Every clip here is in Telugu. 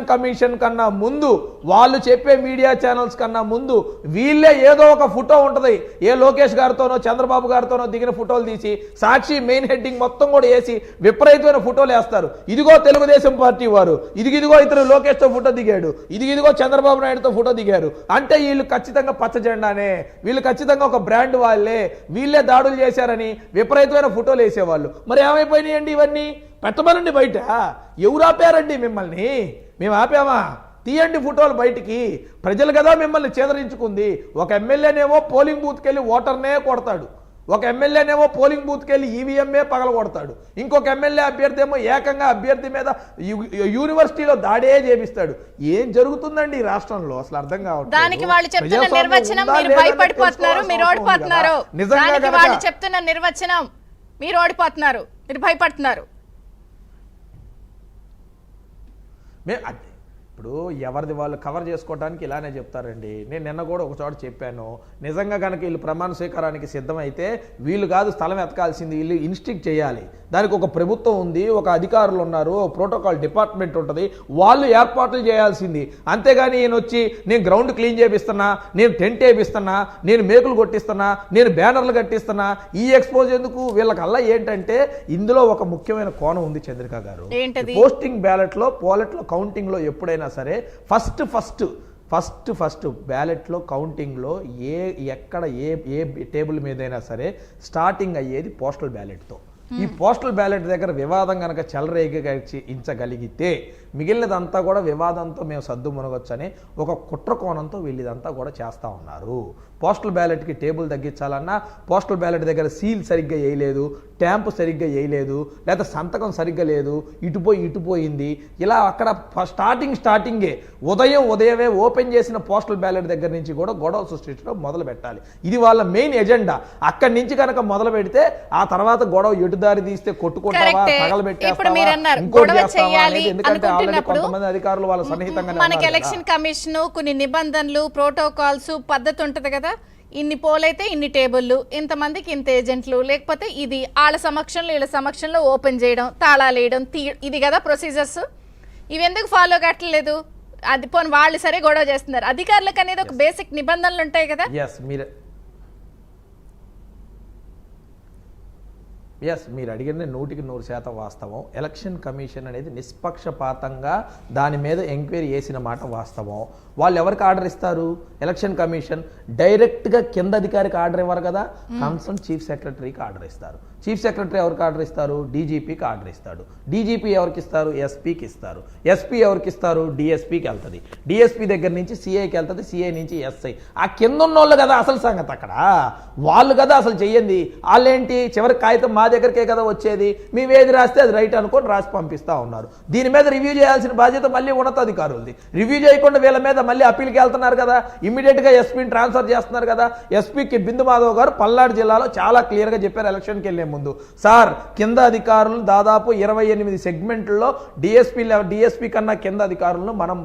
ఎలక్షన్ కమిషన్ కన్నా ముందు వాళ్ళు చెప్పే మీడియా ఛానల్స్ కన్నా ముందు వీళ్ళే ఏదో ఒక ఫోటో ఉంటుంది, ఏ లోకేష్ గారితోనో చంద్రబాబు గారితోనో దిగిన ఫోటోలు తీసి సాక్షి మెయిన్ హెడ్డింగ్ మొత్తం కూడా వేసి విపరీతమైన ఫోటోలు వేస్తారు. ఇదిగో తెలుగుదేశం పార్టీ వారు, ఇదిగో ఇతను లోకేష్తో ఫోటో దిగాడు, ఇదిగో చంద్రబాబు నాయుడుతో ఫోటో దిగారు అంటే వీళ్ళు ఖచ్చితంగా పచ్చ జెండానే, వీళ్ళు ఖచ్చితంగా ఒక బ్రాండ్ వాళ్ళే, వీళ్ళే దాడులు చేశారని విపరీతమైన ఫోటోలు వేసేవాళ్ళు. మరి ఏమైపోయినాయండి ఇవన్నీ? పెట్టమనండి బయట. ఎవరు ఆపారండి మిమ్మల్ని? మేము ఆపామా? తీయండి ఫోటోలు బయటికి. ప్రజలు కదా మిమ్మల్ని చేదరించుకుంది. ఒక ఎమ్మెల్యేనేమో పోలింగ్ బూత్కి వెళ్ళి ఓటర్నే కొడతాడు, ఒక ఎమ్మెల్యేనేమో పోలింగ్ బూత్కి వెళ్ళి ఈవీఎంఏ పగల కొడతాడు, ఇంకొక ఎమ్మెల్యే అభ్యర్థి ఏమో ఏకంగా అభ్యర్థి మీద యూనివర్సిటీలో దాడే చేపిస్తాడు. ఏం జరుగుతుందండి ఈ రాష్ట్రంలో? అసలు అర్థం కావట్లేదు. దానికి వాళ్ళు చెప్తున్న నిర్వచనం మీరు భయపడిపోతున్నారు, మీరు ఓడిపోతున్నారు. దానికి వాళ్ళు చెప్తున్న నిర్వచనం మీరు ఓడిపోతున్నారు, మీరు భయపడుతున్నారు. ఇప్పుడు ఎవరిది వాళ్ళు కవర్ చేసుకోవడానికి ఇలానే చెప్తారండి. నేను నిన్న కూడా ఒక చోట చెప్పాను, నిజంగా కనుక వీళ్ళు ప్రమాణ స్వీకారానికి సిద్ధమైతే వీళ్ళు కాదు స్థలం ఎతకాల్సింది, వీళ్ళు ఇన్స్టిక్ట్ చేయాలి. దానికి ఒక ప్రభుత్వం ఉంది, ఒక అధికారులు ఉన్నారు, ఒక ప్రోటోకాల్ డిపార్ట్మెంట్ ఉంటుంది, వాళ్ళు ఏర్పాట్లు చేయాల్సింది. అంతేగాని ఈయన వచ్చి నేను గ్రౌండ్ క్లీన్ చేపిస్తున్నా, నేను టెంట్ వేపిస్తున్నా, నేను మేకులు కొట్టిస్తున్నా, నేను బ్యానర్లు కట్టిస్తున్నా, ఈ ఎక్స్పోజ్ ఎందుకు? వీళ్ళకల్లా ఏంటంటే ఇందులో ఒక ముఖ్యమైన కోణం ఉంది చంద్రిక గారు. పోస్టింగ్ బ్యాలెట్లో కౌంటింగ్లో ఎప్పుడైనా సరే ఫస్ట్ బ్యాలెట్లో కౌంటింగ్లో ఎక్కడ ఏ టేబుల్ మీదైనా సరే స్టార్టింగ్ అయ్యేది పోస్టల్ బ్యాలెట్తో. ఈ పోస్టల్ బ్యాలెట్ దగ్గర వివాదం కనుక చెలరేగించగలిగితే మిగిలినదంతా కూడా వివాదంతో మేము సద్దు మునగొచ్చని ఒక కుట్ర కోణంతో వీళ్ళు ఇదంతా కూడా చేస్తూ ఉన్నారు. పోస్టల్ బ్యాలెట్కి టేబుల్ తగ్గించాలన్నా పోస్టల్ బ్యాలెట్ దగ్గర సీల్ సరిగ్గా వేయలేదు, ట్యాంపు సరిగ్గా వేయలేదు, లేదా సంతకం సరిగ్గా లేదు, ఇటుపోయింది. ఇలా అక్కడ స్టార్టింగే ఉదయమే ఓపెన్ చేసిన పోస్టల్ బ్యాలెట్ దగ్గర నుంచి కూడా గొడవ సృష్టించడం మొదలు పెట్టాలి. ఇది వాళ్ళ మెయిన్ ఎజెండా. అక్కడి నుంచి కనుక మొదలు పెడితే ఆ తర్వాత గొడవ ఎటుదారి తీస్తే కొట్టుకుంటావా, తగలబెట్టేస్తావా, ఇంకోటి చేస్తావా అనేది. ఎందుకంటే కొంతమంది అధికారులు వాళ్ళ సన్నిహితంగా మనకి ఎలక్షన్ కమిషన్ కొన్ని నిబంధనలు, ప్రోటోకాల్స్, పద్ధతి ఉంటది కదా. ఇన్ని పోలైతే ఇన్ని టేబుల్లు, ఇంతమందికి ఇంత ఏజెంట్లు, లేకపోతే ఇది వాళ్ళ సమక్షంలో వీళ్ళ సమక్షంలో ఓపెన్ చేయడం, తాళాలు వేయడం, ఇది కదా ప్రొసీజర్స్. ఇవి ఎందుకు ఫాలో కావట్లేదు? అది పోనీ వాళ్ళు సరే గొడవ చేస్తున్నారు, అధికారులకు అనేది ఒక బేసిక్ నిబంధనలు ఉంటాయి కదా. మీరు అడిగిన 100% వాస్తవం. ఎలక్షన్ కమిషన్ అనేది నిష్పక్షపాతంగా దాని మీద ఎంక్వైరీ చేసిన మాట వాస్తవం. వాళ్ళు ఎవరికి ఆర్డర్ ఇస్తారు? ఎలక్షన్ కమిషన్ డైరెక్ట్గా కింద అధికారికి ఆర్డర్ ఇవ్వరు కదా, కన్సర్న్ చీఫ్ సెక్రటరీకి ఆర్డర్ ఇస్తారు. చీఫ్ సెక్రటరీ ఎవరికి ఆర్డర్ ఇస్తారు? డీజీపీకి ఆర్డర్ ఇస్తాడు. డీజీపీ ఎవరికి ఇస్తారు? ఎస్పీకి ఇస్తారు. ఎస్పీ ఎవరికి ఇస్తారు? డిఎస్పీకి వెళ్తుంది. డిఎస్పీ దగ్గర నుంచి సిఐకి వెళ్తుంది, సిఐ నుంచి ఎస్ఐ. ఆ కింద ఉన్నోళ్ళు కదా అసలు సంగతి. అక్కడ వాళ్ళు కదా అసలు చెయ్యండి. వాళ్ళేంటి చివరి కాగితం మా దగ్గరికే కదా వచ్చేది, మేము ఏది రాస్తే అది రైట్ అనుకొని రాసి పంపిస్తూ ఉన్నారు. దీని మీద రివ్యూ చేయాల్సిన బాధ్యత మళ్ళీ ఉన్నతాధికారులది. రివ్యూ చేయకుండా వీళ్ళ మీద మళ్ళీ అప్పీల్కి వెళ్తున్నారు కదా, ఇమ్మీడియట్గా ఎస్పీని ట్రాన్స్ఫర్ చేస్తున్నారు కదా. ఎస్పీకి బిందు మాధవ్ గారు పల్నాడు జిల్లాలో చాలా క్లియర్గా చెప్పారు ఎలక్షన్కి వెళ్ళే ముందు, సార్ కింద అధికారులు దాదాపు 28 సెగ్మెంట్లలో డిఎస్పీ కన్నా కింద అధికారులను మనం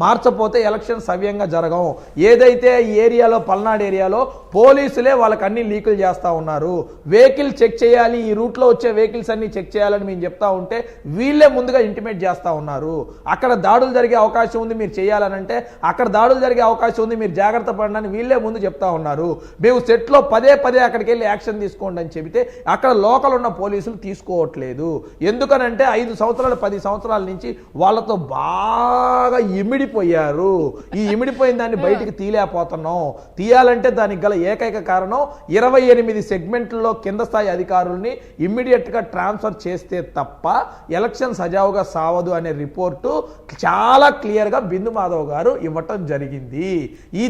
మార్చపోతే ఎలక్షన్ సవ్యంగా జరగం. ఏదైతే ఈ ఏరియాలో పల్నాడు ఏరియాలో పోలీసులే వాళ్ళకి అన్ని లీకులు చేస్తూ ఉన్నారు. వెహికల్ చెక్ చేయాలి, ఈ రూట్లో వచ్చే వెహికల్స్ అన్ని చెక్ చేయాలని మేము చెప్తా ఉంటే వీళ్ళే ముందుగా ఇంటిమేట్ చేస్తూ ఉన్నారు. అక్కడ దాడులు జరిగే అవకాశం ఉంది, మీరు చేయాలనంటే అక్కడ దాడులు జరిగే అవకాశం ఉంది, మీరు జాగ్రత్త పడడానికి వీళ్ళే ముందు చెప్తా ఉన్నారు. మేము సెట్లో పదే అక్కడికి వెళ్ళి యాక్షన్ తీసుకోండి అని చెబితే అక్కడ లోకల్ ఉన్న పోలీసులు తీసుకోవట్లేదు. ఎందుకనంటే 5 సంవత్సరాలు 10 సంవత్సరాల నుంచి వాళ్ళతో బాగా ఇమిడిపోయారు. ఈ ఇమిడిపోయిన దాన్ని బయటికి తీయలేకపోతున్నాం. తీయాలంటే దానికి గల ఏకైక కారణం 28 సెగ్మెంట్లలో కింద స్థాయి అధికారుల్ని ఇమ్మీడియట్గా ట్రాన్స్ఫర్ చేస్తే తప్ప ఎలక్షన్ సజావుగా సావదు అనే రిపోర్టు చాలా క్లియర్గా బిందు మాధవ్ గారు ఇవ్వటం జరిగింది.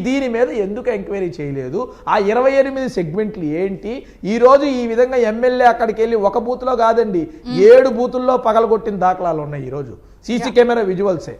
దీని మీద ఎందుకు ఎంక్వైరీ చేయలేదు? ఆ 28 సెగ్మెంట్లు ఏంటి? ఈరోజు ఈ విధంగా ఎమ్మెల్యే అక్కడికి వెళ్ళి ఒక బూత్లో కాదండి 7 బూతుల్లో పగలగొట్టిన దాఖలాలు ఉన్నాయి. ఈరోజు సీసీ కెమెరా విజువల్సే.